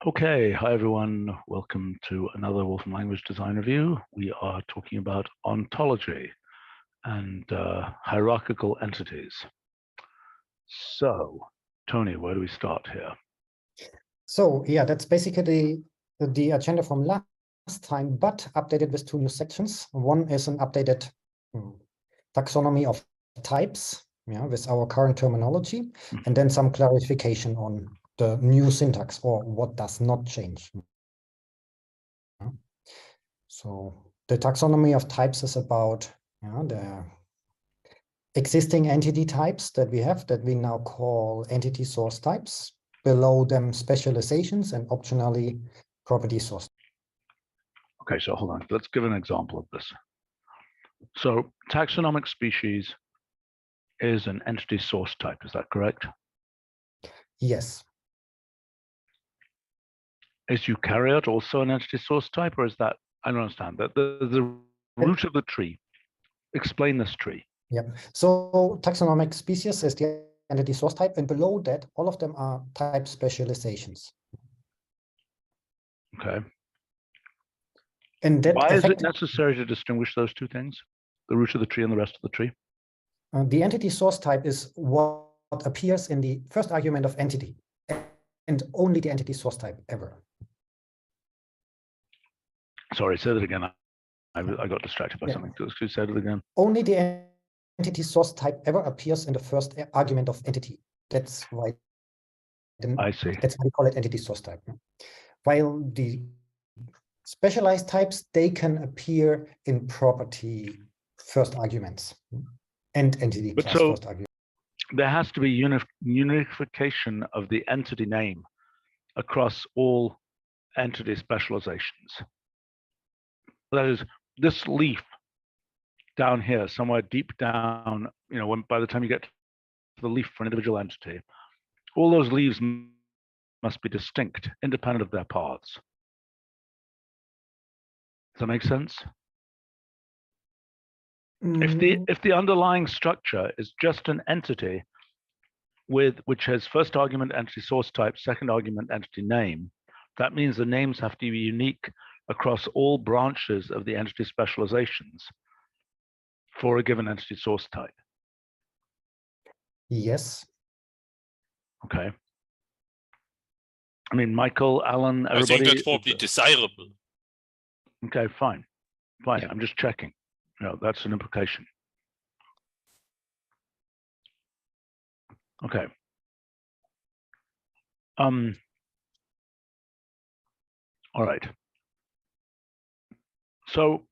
Okay, hi everyone. Welcome to another Wolfram Language Design Review. We are talking about ontology and hierarchical entities. So, Tony, where do we start here? So yeah, that's basically the agenda from last time, but updated with two new sections. One is an updated taxonomy of types, with our current terminology, and then some clarification on the new syntax or what does not change. So the taxonomy of types is about the existing entity types that we now call entity source types. Below them, specializations, and optionally property source. Okay, so hold on. Let's give an example of this. So taxonomic species is an entity source type. Is that correct? Yes. Is eukaryote also an entity source type, or is that, I don't understand, that the root of the tree? Explain this tree. Yeah. So taxonomic species is the entity source type, and below that, all of them are type specializations. Okay. And that why is it necessary to distinguish those two things? The root of the tree and the rest of the tree? The entity source type is what appears in the first argument of entity, and only the entity source type ever. Sorry, say that again. I got distracted by something. Could you say it again? Only the entity source type ever appears in the first argument of entity. That's why. I see. That's why we call it entity source type. While the specialized types, they can appear in property first arguments and entity class first argument. There has to be unification of the entity name across all entity specializations. That is, this leaf down here, somewhere deep down, by the time you get to the leaf for an individual entity, all those leaves must be distinct, independent of their paths. Does that make sense? If the underlying structure is just an entity which has first argument entity source type, second argument entity name, that means the names have to be unique across all branches of the entity specializations for a given entity source type. Yes. Okay. I mean, Michael, Alan, everybody. I think that's probably desirable. Okay, fine. Fine. Yeah. I'm just checking. That's an implication. Okay. All right. So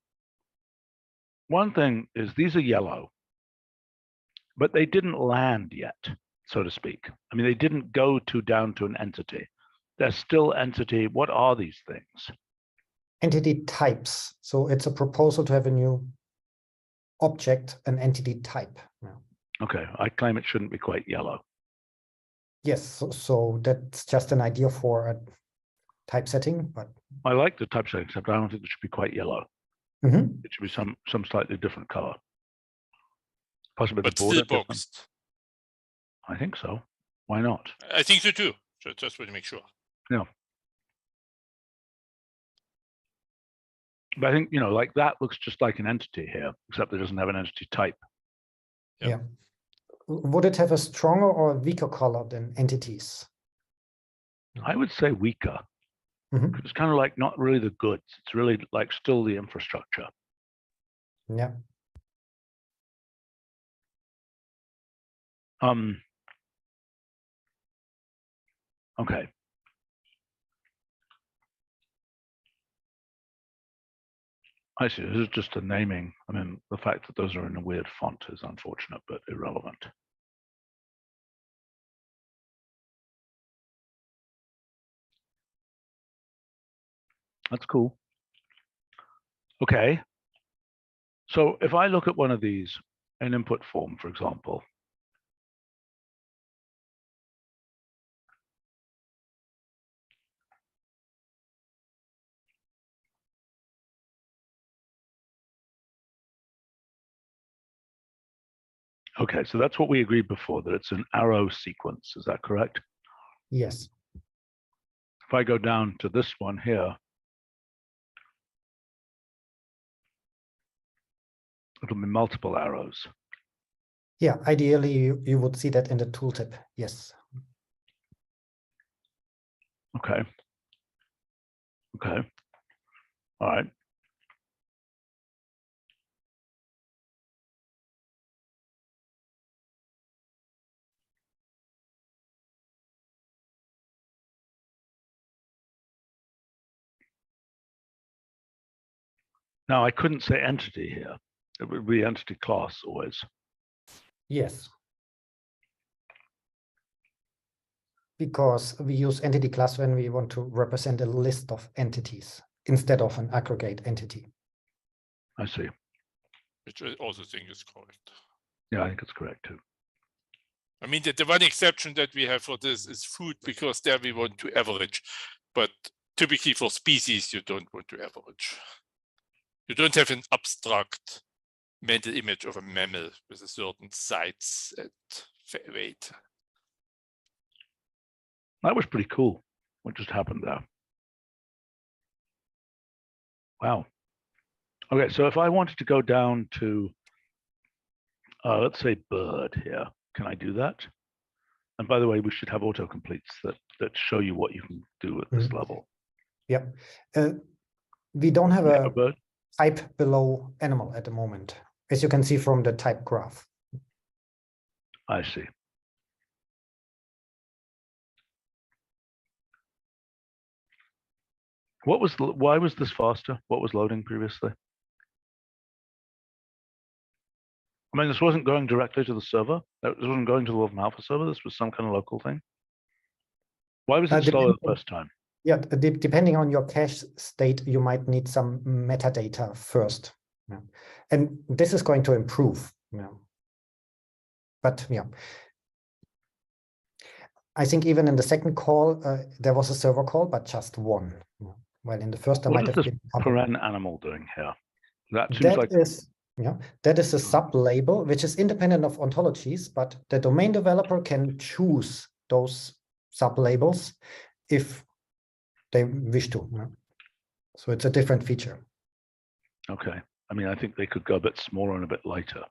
one thing is these are yellow, but they didn't land yet, so to speak. I mean, they didn't go down to an entity. They're still entity. What are these things? Entity types. So it's a proposal to have a new object, an entity type. Okay, I claim it shouldn't be quite yellow. Yes, so that's just an idea for a typesetting, but I like the typesetting, except I don't think it should be quite yellow. It should be some slightly different color. Possibly but the border. still boxed. I think so. Why not? I think so too. So just want to make sure. Yeah. But I think, like that looks just like an entity here, except it doesn't have an entity type. Yeah. Would it have a stronger or weaker color than entities? I would say weaker. It's kind of like not really the goods. It's really like still the infrastructure. Yeah. Okay. I see. This is just a naming. I mean, the fact that those are in a weird font is unfortunate, but irrelevant. That's cool. Okay. So if I look at one of these, an input form, for example, okay, so that's what we agreed before, that it's an arrow sequence. Is that correct? Yes. if I go down to this one here, it'll be multiple arrows. Yeah, ideally you would see that in the tooltip. Yes. Okay. Okay. All right. Now I couldn't say entity here. It would be entity class always. Yes. Because we use entity class when we want to represent a list of entities instead of an aggregate entity. I see. Which I also think is correct. Yeah, I think it's correct too. I mean, the one exception that we have for this is food, because there we want to average. But typically for species, you don't want to average. You don't have an abstract mental image of a mammal with a certain size and weight. That was pretty cool. What just happened there? Wow. Okay, so if I wanted to go down to, let's say bird here, can I do that? And by the way, we should have autocompletes that show you what you can do at this level. Yeah. We don't have Yeah, a bird. type below animal at the moment, as you can see from the type graph. I see. Why was this faster? What was loading previously? I mean, this wasn't going directly to the server. This wasn't going to the Wolfram Alpha server. This was some kind of local thing. Why was it slower the first time? Yeah, depending on your cache state, you might need some metadata first. Yeah. And this is going to improve. Yeah. But yeah, I think even in the second call, there was a server call, but just one. Yeah. Well, in the first, there might have been a couple. Paren animal doing here? That seems That like is, yeah, that is a sub-label, which is independent of ontologies, but the domain developer can choose those sub-labels if they wish to. Yeah. So it's a different feature. okay. I mean, I think they could go a bit smaller and a bit lighter.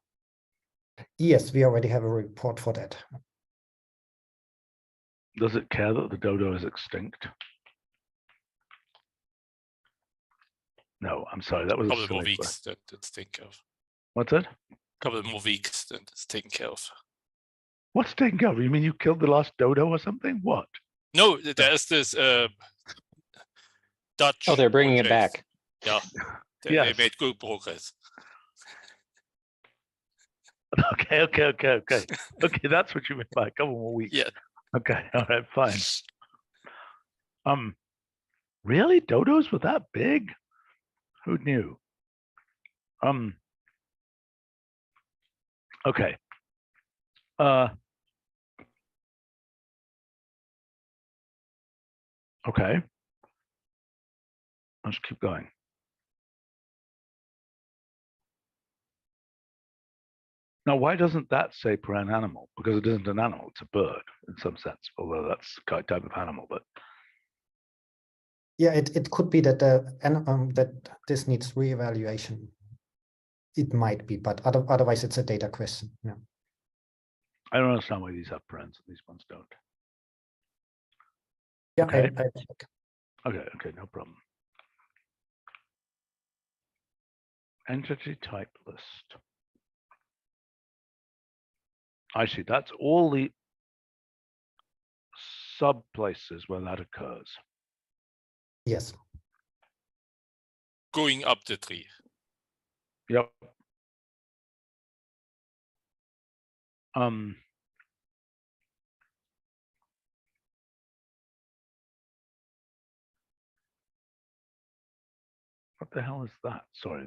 Yes, we already have a report for that. Does it care that the dodo is extinct? No, I'm sorry. That was a Couple silly more question. weeks that it's taken care of. What's that? Couple more weeks that it's taken care of. What's taken care of? You mean you killed the last dodo or something? What? No, there's this Dutch. Oh, they're bringing it project. back. Yeah, Yes. they made good progress. Okay. Okay, that's what you meant by a couple more weeks. Yeah. Okay, all right, fine. Really? Dodos were that big? Who knew? Okay. Okay. Let's keep going. Now, why doesn't that say paren animal? Because it isn't an animal, it's a bird in some sense, although that's a type of animal, but Yeah, it could be that that this needs reevaluation. It might be, but otherwise it's a data question. Yeah. I don't understand why these have parens and these ones don't. Yeah, Okay. I check. Okay, no problem. Entity type list. I see, that's all the sub places where that occurs. Yes. Going up the tree. Yep. What the hell is that? Sorry,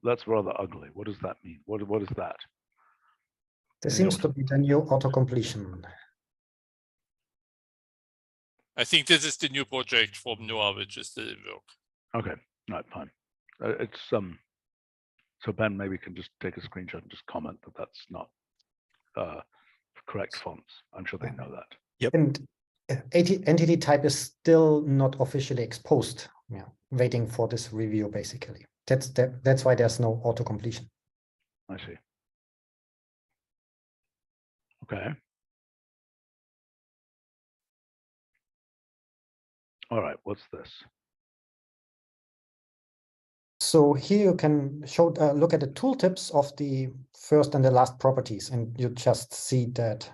that's rather ugly. What does that mean? What is that? There seems to be the new autocompletion. I think this is the new project from Noah, which is still in work. Okay, all right, fine. It's so Ben maybe can just take a screenshot and just comment that that's not correct fonts. I'm sure they know that. And entity type is still not officially exposed. Yeah, waiting for this review basically. That's why there's no auto completion. I see. Okay. All right. What's this? So here you can look at the tooltips of the first and the last properties, and you just see that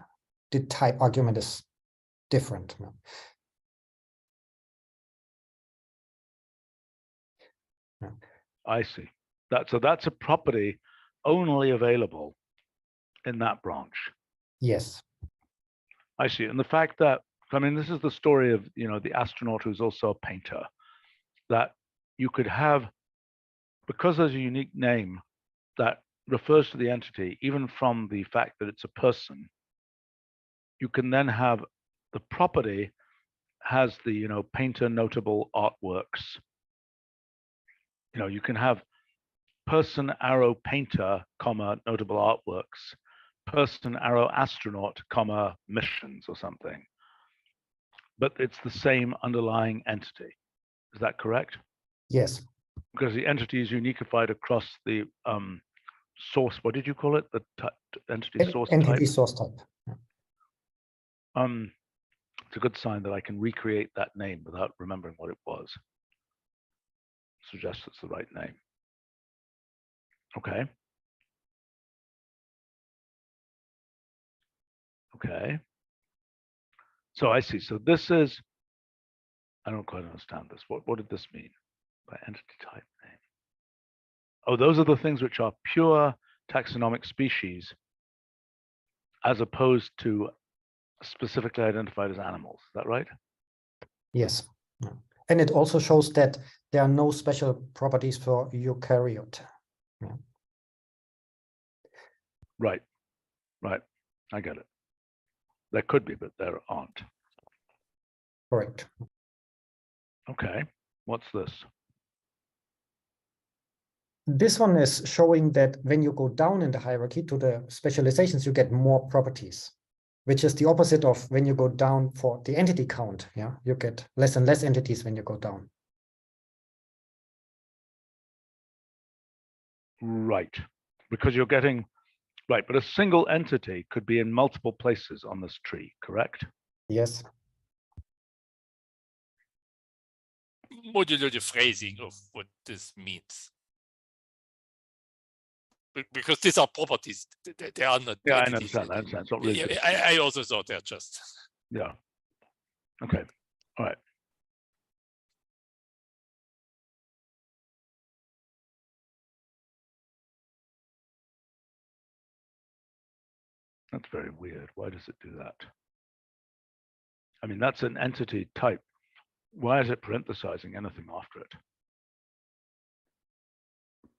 the type argument is different. Yeah. I see. So that's a property only available in that branch. Yes. I see. And the fact that, I mean, this is the story of, the astronaut who's also a painter, that you could have, because there's a unique name that refers to the entity, even from the fact that it's a person, you can then have the property has the, painter notable artworks. You can have person arrow painter, comma, notable artworks, person arrow astronaut, comma, missions or something. But it's the same underlying entity. Is that correct? Yes. Because the entity is unified across the source. What did you call it? The entity source type? Entity source type. It's a good sign that I can recreate that name without remembering what it was. Suggests it's the right name. Okay. Okay. So I see. So this is, I don't quite understand this. What did this mean by entity type name? Oh, those are the things which are pure taxonomic species as opposed to specifically identified as animals. Is that right? Yes. And it also shows that there are no special properties for eukaryote. Yeah. Right. Right. I get it. There could be, but there aren't. Correct. Okay. What's this? This one is showing that when you go down in the hierarchy to the specializations, you get more properties, which is the opposite of when you go down for the entity count. Yeah, you get less and less entities when you go down. Right. Because you're getting, right, but a single entity could be in multiple places on this tree, correct? Yes. Modular the phrasing of what this means. Because these are properties, they are not. Yeah, entities. I understand. It's not really. Yeah, I also thought they're just. Yeah. Okay. All right. That's very weird. Why does it do that? I mean, that's an entity type. Why is it parenthesizing anything after it?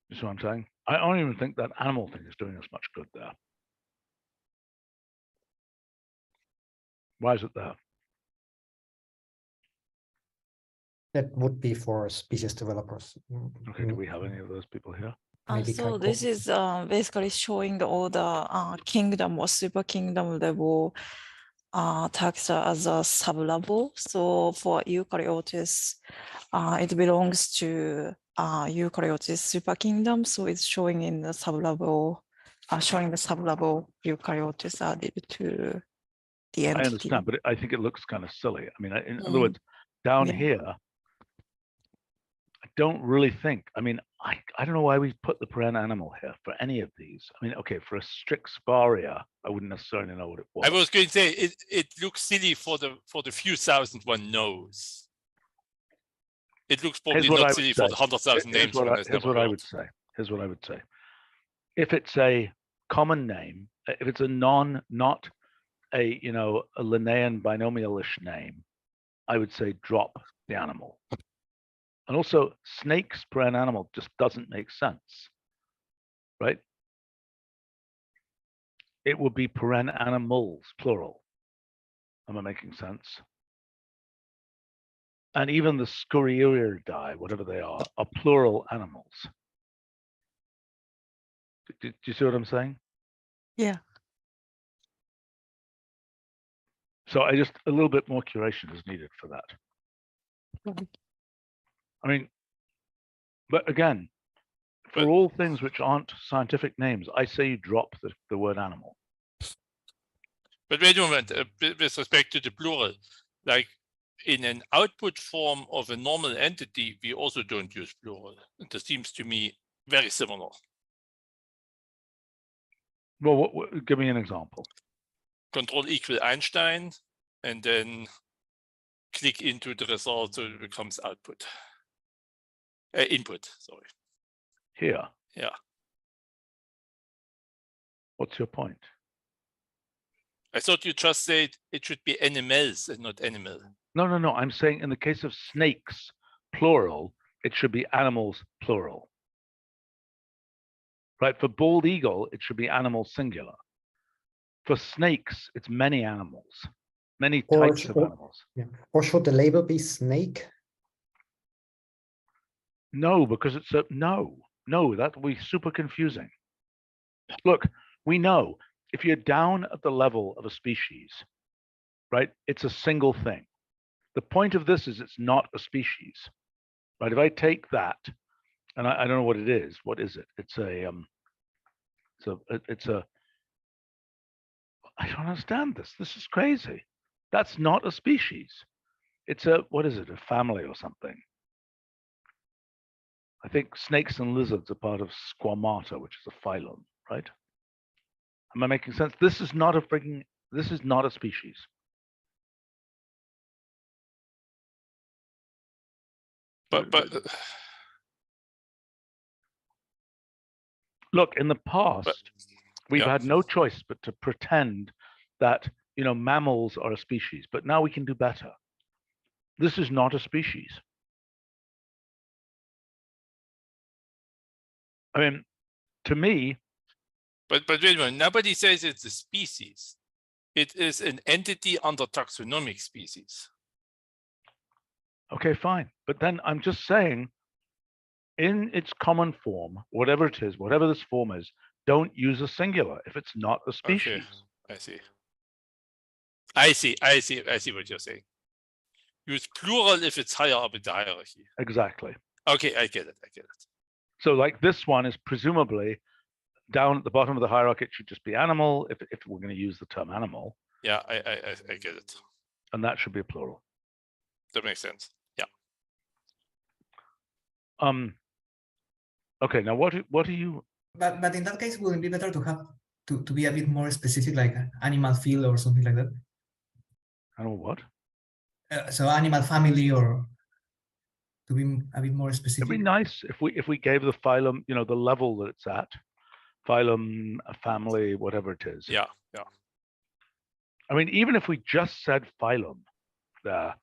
You see what I'm saying? I don't even think that animal thing is doing us much good there. Why is it there? That would be for species developers. Okay, do we have any of those people here? Maybe So Kaiko. this is basically showing all the kingdom or super kingdom level taxa as a sub-level. So for eukaryotes, it belongs to eukaryotes super kingdom. So it's showing in the sub-level, showing the sub-level eukaryotes added to the entity. I understand, but I think it looks kind of silly. I mean, in other words, down here, I don't really think, I mean, I don't know why we put the paren animal here for any of these. I mean, okay, for a strict sparia, I wouldn't necessarily know what it was. I was going to say it looks silly for the few thousand one knows. It looks probably not silly for the 100,000 names one has never heard. Here's what I would say. If it's a common name, if it's a not a a Linnaean binomialish name, I would say drop the animal. And also, snakes per an animal just doesn't make sense, right? It would be paren animals, plural. Am I making sense? And even the Scurrieridae, whatever they are plural animals. Do you see what I'm saying? Yeah. So I just, a little bit more curation is needed for that. I mean, but again, for all things which aren't scientific names, I say you drop the word animal. But wait a moment, with respect to the plural, like in an output form of a normal entity, we also don't use plural. And this seems to me very similar. Well, give me an example. Control equal Einstein, and then click into the result so it becomes output. Input, sorry. Here. Yeah. What's your point? I thought you just said it should be animals and not animal. No, no, no. I'm saying in the case of snakes, plural, it should be animals, plural. Right? For bald eagle, it should be animal, singular. For snakes, it's many animals, many types of animals. Yeah. Or should the label be snake? No, because it's a no, that would be super confusing. Look, we know if you're down at the level of a species, right, it's a single thing. The point of this is it's not a species, right? If I take that, and I don't know what it is. What is it? It's a I don't understand this. This is crazy. That's not a species. It's a, what is it? A family or something. I think snakes and lizards are part of Squamata, which is a phylum, right? Am I making sense? This is not a species. But look, in the past, we've had no choice but to pretend that, you know, mammals are a species, but now we can do better. This is not a species. I mean, to me. But wait a minute, nobody says it's a species. It is an entity under taxonomic species. Okay, fine. But then I'm just saying, in its common form, whatever it is, whatever this form is, don't use a singular if it's not a species. Okay, I see what you're saying. Use plural if it's higher up in the hierarchy. Exactly. Okay, I get it. So like this one is presumably down at the bottom of the hierarchy, it should just be animal if we're going to use the term animal. Yeah, I get it. And that should be a plural. That makes sense. Yeah. Okay, now what do you? But in that case, wouldn't it be better to have to be a bit more specific, like animal field or something like that? Animal what? So animal family, or to be a bit more specific. It'd be nice if we gave the phylum, you know, the level that it's at, phylum, a family, whatever it is. Yeah. I mean, even if we just said phylum there,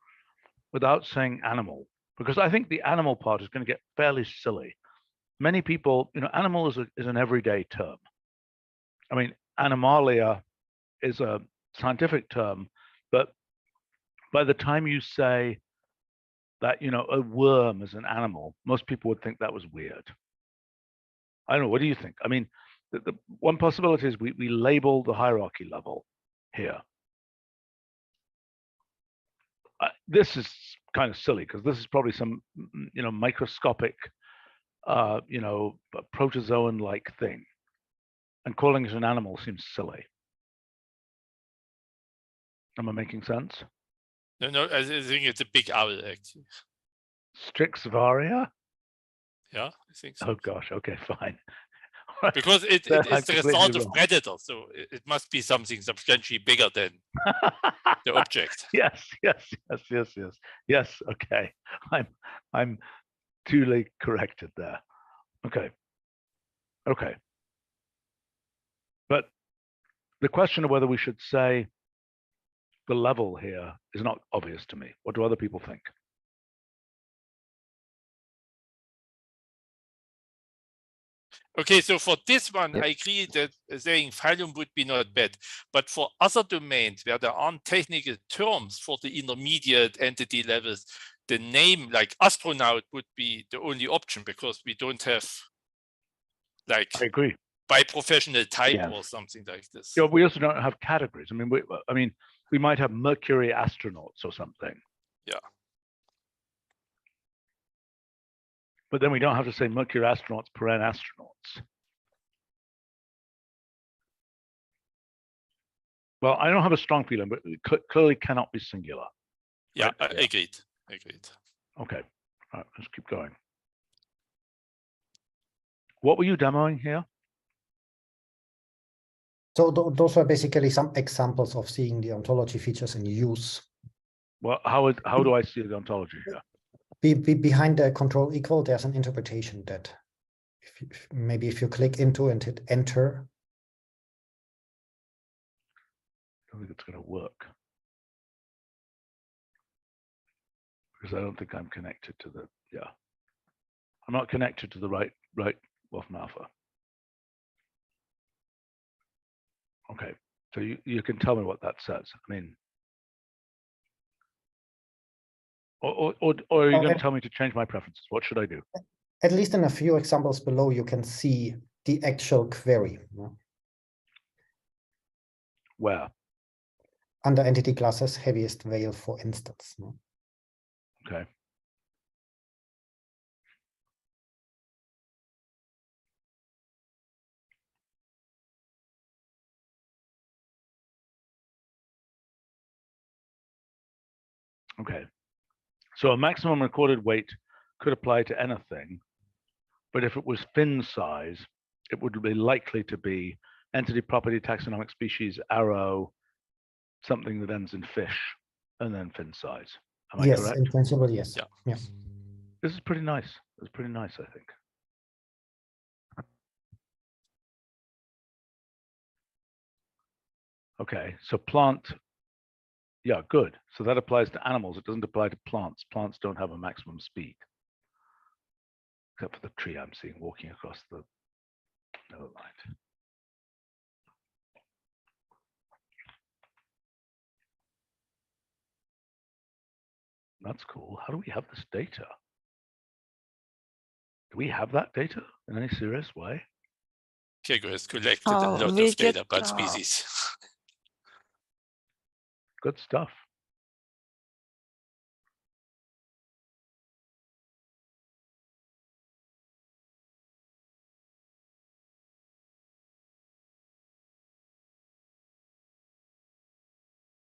without saying animal, because I think the animal part is going to get fairly silly. Many people, you know, animal is an everyday term. I mean, animalia is a scientific term, but by the time you say that, you know, a worm is an animal, most people would think that was weird. I don't know. What do you think? I mean, the one possibility is we label the hierarchy level here. This is kind of silly because this is probably some, you know, microscopic, you know, protozoan-like thing, and calling it an animal seems silly. Am I making sense? No, I think it's a big owl, actually. Strixvaria? Yeah, I think so. Oh gosh, okay, fine. Because it's I'm the completely result of wrong. predator, so it must be something substantially bigger than the object. Yes. Okay, I'm duly corrected there. Okay. But the question of whether we should say the level here is not obvious to me. What do other people think? Okay, so for this one, I agree that saying phylum would be not bad. But for other domains where there aren't technical terms for the intermediate entity levels, the name like astronaut would be the only option because we don't have like I agree. by professional type or something like this. Yeah, we also don't have categories. I mean, we might have Mercury astronauts or something. Yeah. But then we don't have to say Mercury astronauts, paren astronauts. Well, I don't have a strong feeling, but it clearly cannot be singular. Yeah, Right? Yeah. agreed. Agreed. Okay, all right, let's keep going. What were you demoing here? So those are basically some examples of seeing the ontology features in use. Well, how do I see the ontology here? Behind the control equal, there's an interpretation that maybe if you click into and hit enter. I don't think it's going to work. Because I don't think I'm connected to the, yeah. I'm not connected to the right Wolfram alpha. Okay, so you can tell me what that says. I mean, or are you going to tell me to change my preferences? What should I do? At least in a few examples below, you can see the actual query. Where? Under entity classes, heaviest veil, for instance. Okay. Okay. So a maximum recorded weight could apply to anything, but if it was fin size, it would be likely to be entity, property, taxonomic species, arrow, something that ends in fish, and then fin size. Am I Yes, correct? in principle, yes. Yeah. Yeah. This is pretty nice. It's pretty nice, I think. Okay, so plant, yeah, good. So that applies to animals. It doesn't apply to plants. Plants don't have a maximum speed. Except for the tree I'm seeing walking across the, never mind. That's cool. How do we have this data? Do we have that data in any serious way? Kego has collected a lot we of data get, about species. Good stuff.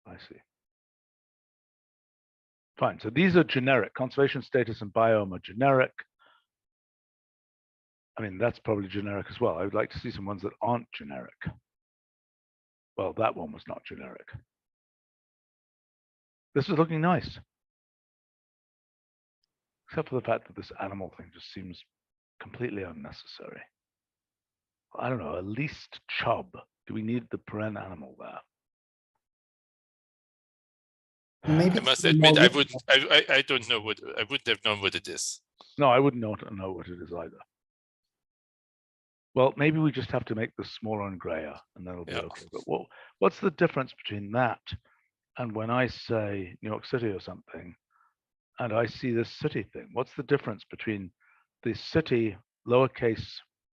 I see. Fine. So these are generic. Conservation status and biome are generic. I mean, that's probably generic as well. I would like to see some ones that aren't generic. Well, that one was not generic. This is looking nice. Except for the fact that this animal thing just seems completely unnecessary. I don't know, at least chub. Do we need the paren animal there? Maybe I must admit, I don't know what, I wouldn't have known what it is. No, I wouldn't know what it is either. Well, maybe we just have to make this smaller and grayer, and that'll be okay. But what's the difference between that and when I say New York City or something, and I see this city thing? What's the difference between the city lowercase?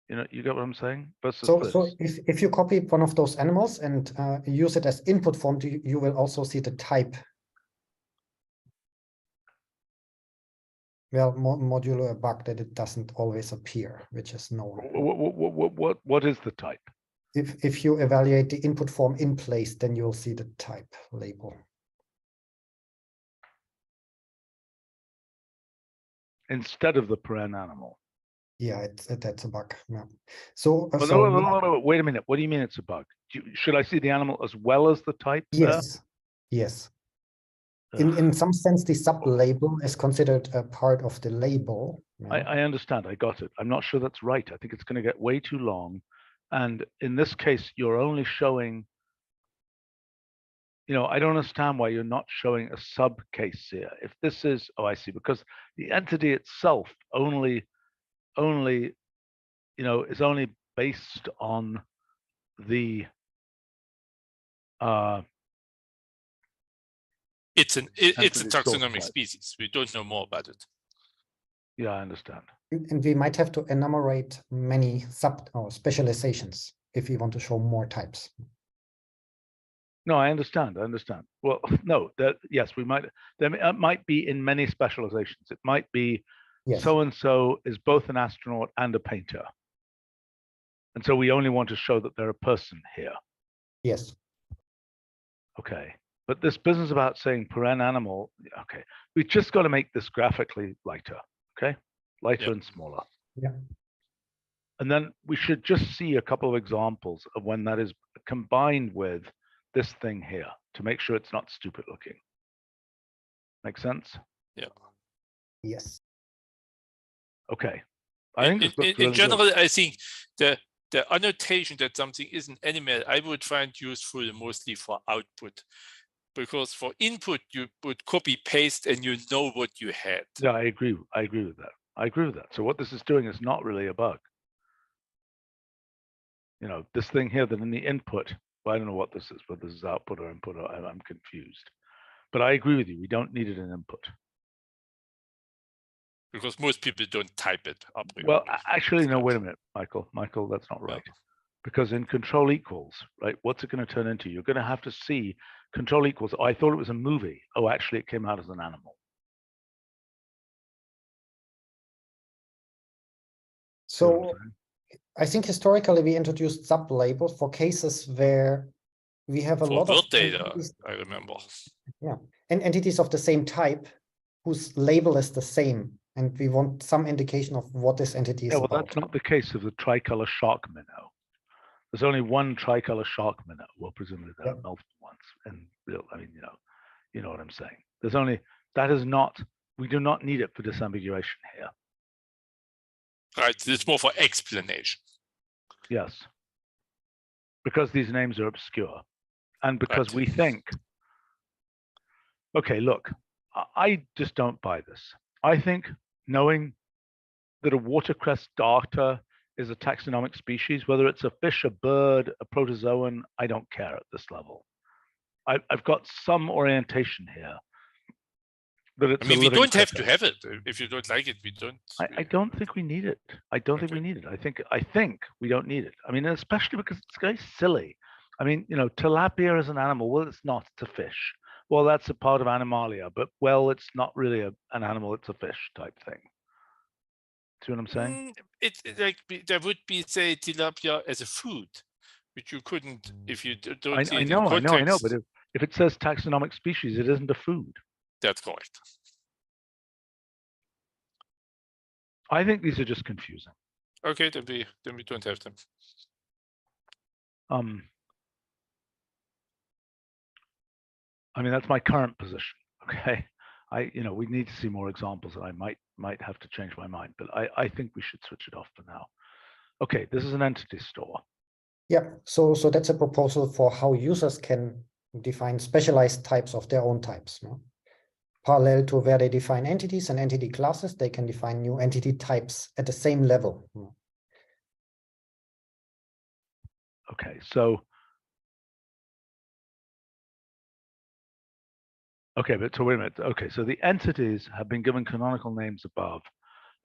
You get what I'm saying? Versus this. So if you copy one of those animals and use it as input font, you will also see the type. Well, modulo a bug that it doesn't always appear, which is known. What is the type? If you evaluate the input form in place, then you'll see the type label. Instead of the paren animal. Yeah, that's a bug. Yeah. So, no, wait a minute. What do you mean it's a bug? Should I see the animal as well as the type? Yes, there? yes. In some sense, the sub-label is considered a part of the label. Yeah. I understand. I got it. I'm not sure that's right. I think it's going to get way too long. And in this case, you're only showing, I don't understand why you're not showing a sub case here. If this is, oh, I see, because the entity itself only is only based on the it's a taxonomic type. species. We don't know more about it. Yeah, I understand. And we might have to enumerate many sub or specializations if we want to show more types. No, I understand. I understand. Well, no, yes, we might. There might be in many specializations. It might be Yes. so and so is both an astronaut and a painter, and so we only want to show that they're a person here. Yes. Okay, but this business about saying paren animal. Okay, we just got to make this graphically lighter. Okay, lighter and smaller. Yeah. And then we should just see a couple of examples of when that is combined with this thing here to make sure it's not stupid looking. Make sense? Yeah. Yes. Okay. I think this looks in really general, good. I think the annotation that something is an animal, I would find useful mostly for output, because for input you would copy paste and you know what you had. Yeah, I agree. I agree with that. I agree with that. So what this is doing is not really a bug. You know, this thing here that in the input, well, I don't know what this is, whether this is output or input, or I'm confused. But I agree with you. We don't need it in input. Because most people don't type it up. Well, actually, no, wait a minute, Michael. Michael, that's not right. Because in control equals, right, what's it going to turn into? You're going to have to see control equals. Oh, I thought it was a movie. Oh, actually, it came out as an animal. So I think historically we introduced sub-labels for cases where we have a lot word of data, entities, I remember. yeah, and entities of the same type whose label is the same, and we want some indication of what this entity is Yeah, well, about. that's not the case of the tricolor shark minnow. There's only one tricolor shark minnow. Well, presumably there are multiple ones. And I mean, you know what I'm saying. There's only that is not. We do not need it for disambiguation here. Right, it's more for explanation. Yes, because these names are obscure, and because we think. Okay, look, I just don't buy this. I think knowing that a watercress darter is a taxonomic species, whether it's a fish, a bird, a protozoan, I don't care at this level. I've got some orientation here. That it's I mean, we don't have to critter. have it. If you don't like it, we don't. I don't think we need it. I don't think we need it. I think we don't need it. I mean, especially because it's very silly. I mean, you know, tilapia is an animal. Well, it's not. It's a fish. Well, that's a part of Animalia, but well, it's not really an animal. It's a fish type thing. See what I'm saying? It's like there would be, say, tilapia as a food, which you couldn't if you don't see it in context. I know. But if it says taxonomic species, it isn't a food. That's correct. I think these are just confusing. Okay, then we don't have them. I mean, that's my current position. Okay, we need to see more examples, and I might have to change my mind, but I think we should switch it off for now. Okay, this is an entity store. Yeah, so that's a proposal for how users can define specialized types of their own types. No? Parallel to where they define entities and entity classes, they can define new entity types at the same level. No? Okay, so wait a minute. Okay, so the entities have been given canonical names above,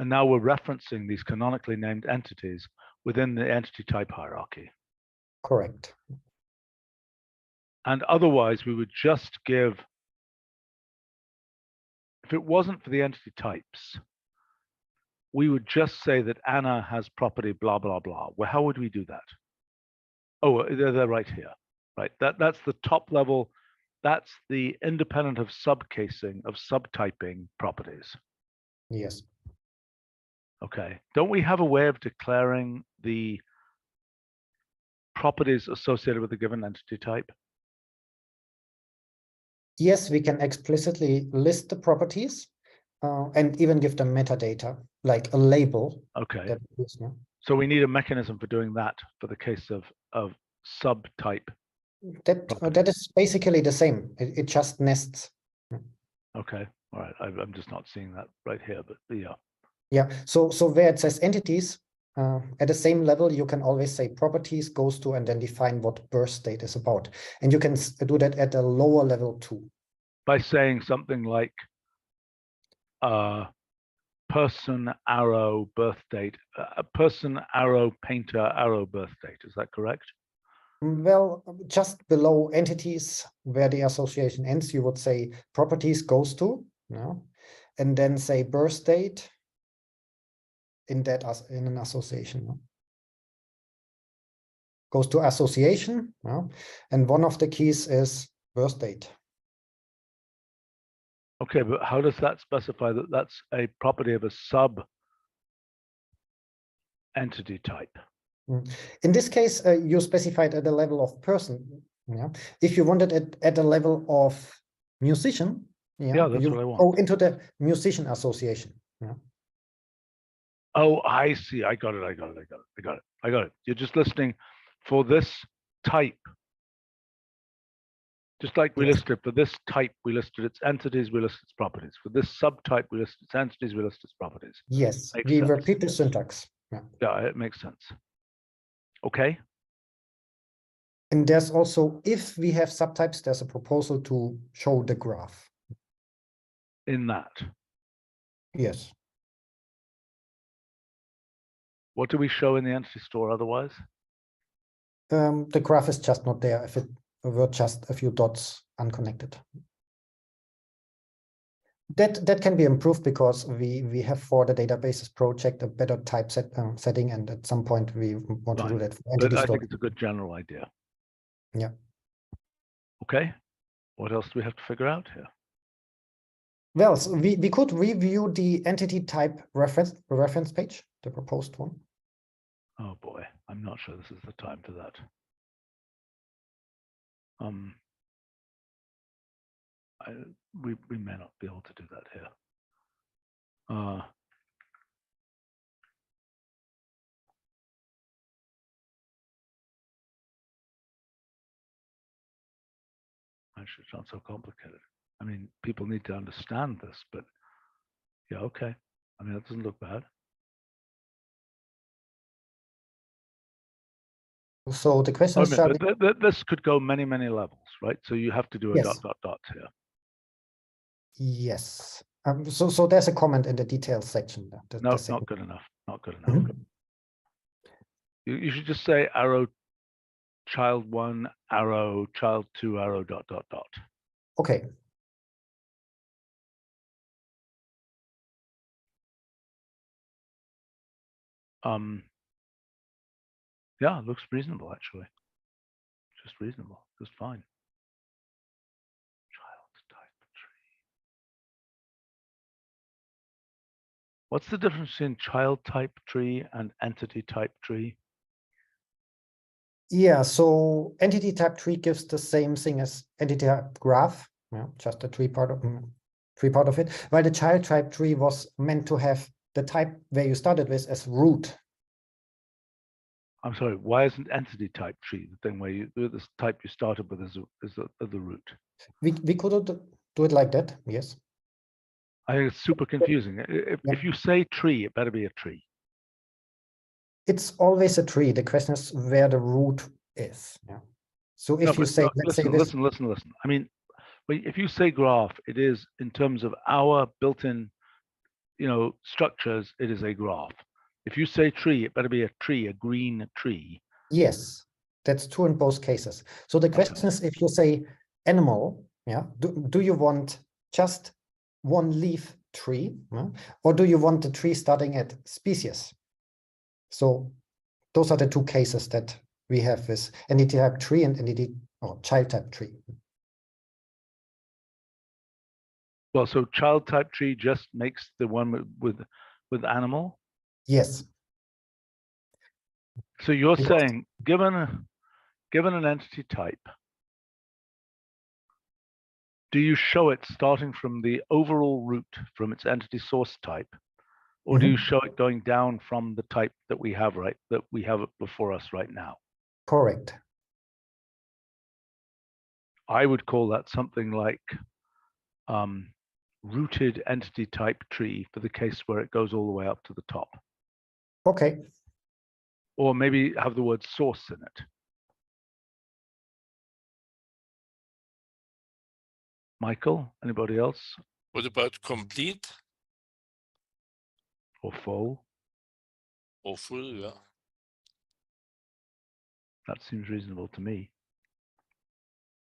and now we're referencing these canonically named entities within the entity type hierarchy. Correct. And otherwise, we would just give, if it wasn't for the entity types, we would just say that Anna has property blah, blah, blah. Well, how would we do that? Oh, they're right here, right? That's the top level. That's the independent of subcasing, of subtyping properties. Yes. Okay. Don't we have a way of declaring the properties associated with a given entity type? Yes, we can explicitly list the properties and even give them metadata, like a label. Okay. So we need a mechanism for doing that for the case of subtype. That is basically the same. It just nests. Okay. All right. I'm just not seeing that right here, but yeah. Yeah. So where it says entities, at the same level, you can always say properties goes to and then define what birth state is about. And you can do that at a lower level too. By saying something like person, arrow, birth date, person, arrow, painter, arrow, birth date. Is that correct? Well, just below entities where the association ends, you would say properties goes to, and then say birth date in that as in an association. Goes to association, and one of the keys is birth date. Okay, but how does that specify that that's a property of a sub entity type? In this case, you specified at the level of person. If you wanted it at the level of musician, that's you what I want. go into the musician association. Oh, I see. I got it. You're just listening for this type. Just like we listed for this type, we listed its entities, we listed its properties. For this subtype, we listed its entities, we listed its properties. Yes, Makes we sense. repeat the syntax. Yeah, it makes sense. Okay. And there's also, if we have subtypes, there's a proposal to show the graph. In that. Yes. What do we show in the entity store otherwise? The graph is just not there if it were just a few dots unconnected. That can be improved because we have for the databases project a better type setting, and at some point we want to do that for entity But I store. think it's a good general idea. Yeah. Okay. What else do we have to figure out here? Well, so we could review the entity type reference page, the proposed one. Oh boy, I'm not sure this is the time for that. We may not be able to do that here. Actually, it's not so complicated. I mean, people need to understand this, but yeah, okay. I mean, that doesn't look bad. So the question is, this could go many, many levels, right? So you have to do a Yes. dot here. Yes. So there's a comment in the details section. No, not good enough. Not good enough. You should just say arrow child 1, arrow child 2, arrow dot. Okay. Yeah, it looks reasonable actually. Just reasonable, just fine. Child type tree. What's the difference between child type tree and entity type tree? Yeah, so entity type tree gives the same thing as entity type graph, just the tree part of it. While the child type tree was meant to have the type where you started with as root. I'm sorry, why isn't entity type tree the thing where you this type you started with is the root? We could do it like that, yes. I think it's super confusing. If you say tree, it better be a tree. It's always a tree. The question is where the root is. Yeah. So if you say, let's say this. Listen. I mean, if you say graph, it is in terms of our built-in, structures. It is a graph. If you say tree, it better be a tree, a green tree. Yes, that's true in both cases. So the question is, if you say animal, do you want just one leaf tree, or do you want the tree starting at species? So those are the two cases that we have with entity type tree and entity or child type tree. Well, so child type tree just makes the one with animal. Yes. So you're saying, given an entity type, do you show it starting from the overall root from its entity source type, or do you show it going down from the type that we have before us right now? Correct. I would call that something like rooted entity type tree for the case where it goes all the way up to the top. Okay. Or maybe have the word source in it. Michael, anybody else? What about complete Or full? or full? Yeah. That seems reasonable to me.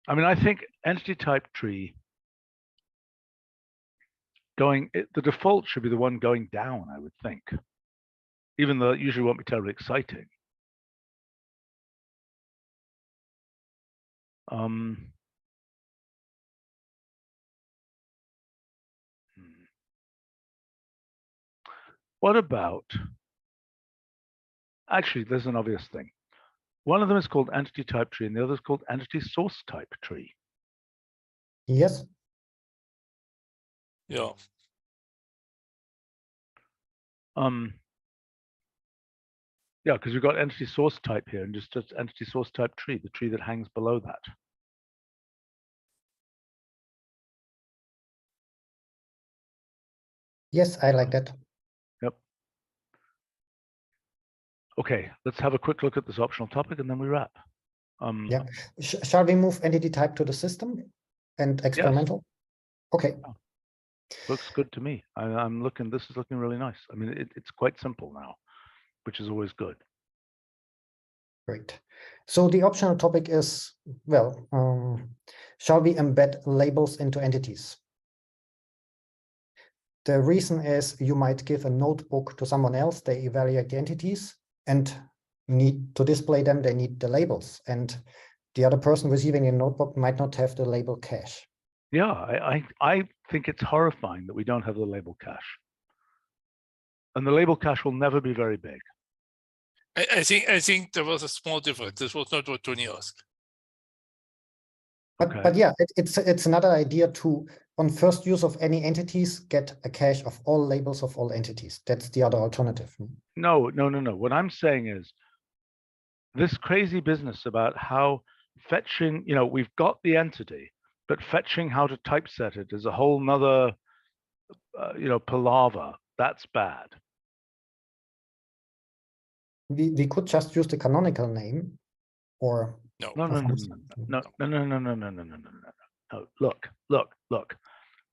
I mean, I think entity type tree the default should be the one going down, I would think, even though it usually won't be terribly exciting. What about, actually, there's an obvious thing. One of them is called entity type tree and the other is called entity source type tree. Yes. Yeah. Yeah, because you've got entity source type here and just entity source type tree, the tree that hangs below that. Yes, I like that. Yep. Okay, let's have a quick look at this optional topic and then we wrap. Yeah. Shall we move entity type to the system and experimental? Yes. Okay. Oh, looks good to me. I'm looking, this is looking really nice. I mean, it's quite simple now, which is always good. Great. So the optional topic is, well, shall we embed labels into entities? The reason is you might give a notebook to someone else, they evaluate the entities and need to display them, they need the labels. And the other person receiving a notebook might not have the label cache. Yeah, I think it's horrifying that we don't have the label cache. And the label cache will never be very big. I think there was a small difference. This was not what Tony asked. But, Okay. but yeah, it's another idea to, on first use of any entities, get a cache of all labels of all entities. That's the other alternative. No. What I'm saying is this crazy business about how fetching, we've got the entity, but fetching how to typeset it is a whole nother, palaver. That's bad. We could just use the canonical name or No. No. Look.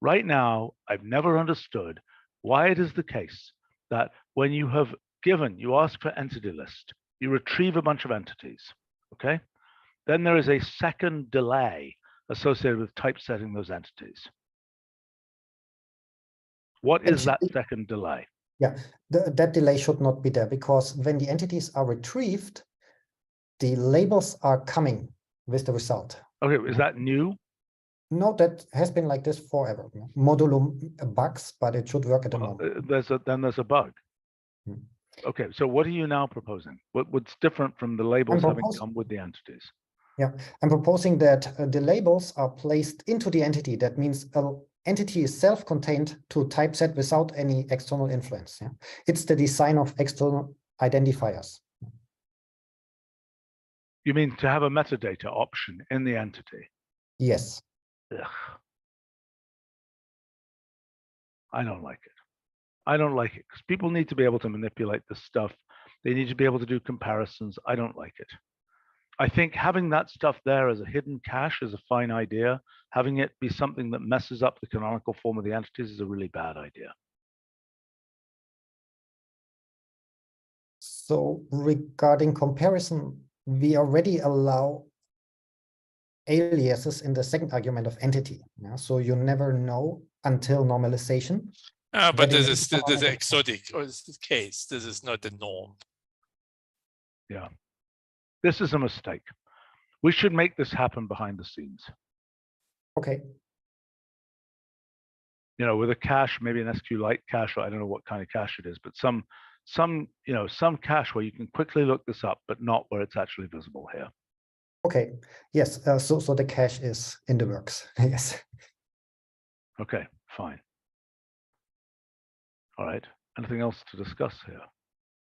Right now, I've never understood why it is the case that when you ask for entity list, you retrieve a bunch of entities, okay? Then there is a second delay associated with typesetting those entities. What is that second delay? Yeah, that delay should not be there because when the entities are retrieved, the labels are coming with the result. Okay, is that new? No, that has been like this forever. Modulum bugs, but it should work at the moment. Then there's a bug. Okay, so what are you now proposing? What's different from the labels having come with the entities? Yeah, I'm proposing that the labels are placed into the entity. That means an entity is self-contained to typeset without any external influence. Yeah? It's the design of external identifiers. You mean to have a metadata option in the entity? Yes. Ugh. I don't like it. I don't like it because people need to be able to manipulate this stuff. They need to be able to do comparisons. I don't like it. I think having that stuff there as a hidden cache is a fine idea. Having it be something that messes up the canonical form of the entities is a really bad idea. So regarding comparison, we already allow aliases in the second argument of entity. Yeah? So you never know until normalization. But this is exotic or this is case. This is not the norm. Yeah. This is a mistake. We should make this happen behind the scenes. Okay. With a cache, maybe an SQLite cache, or I don't know what kind of cache it is, but some cache where you can quickly look this up, but not where it's actually visible here. Okay. Yes. So the cache is in the works. Yes. Okay. Fine. All right. Anything else to discuss here?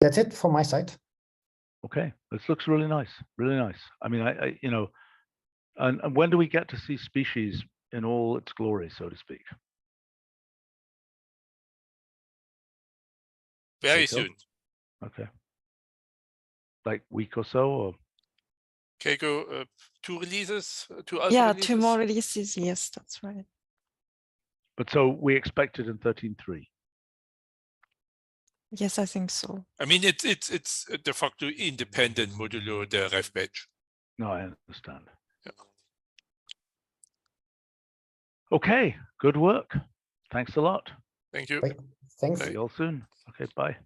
That's it from my side. Okay. This looks really nice. Really nice. I mean, and when do we get to see species in all its glory, so to speak? Very soon. Okay. Like week or so, or? Keiko, 2 releases, 2 alpha Yeah, releases? 2 more releases. Yes, that's right. But so we expect it in 13.3. Yes, I think so. I mean, it's de facto independent modulo the ref badge. No, I understand. Yeah. Okay, good work. Thanks a lot. Thank you. Great. Thanks. See you all soon. Okay, bye.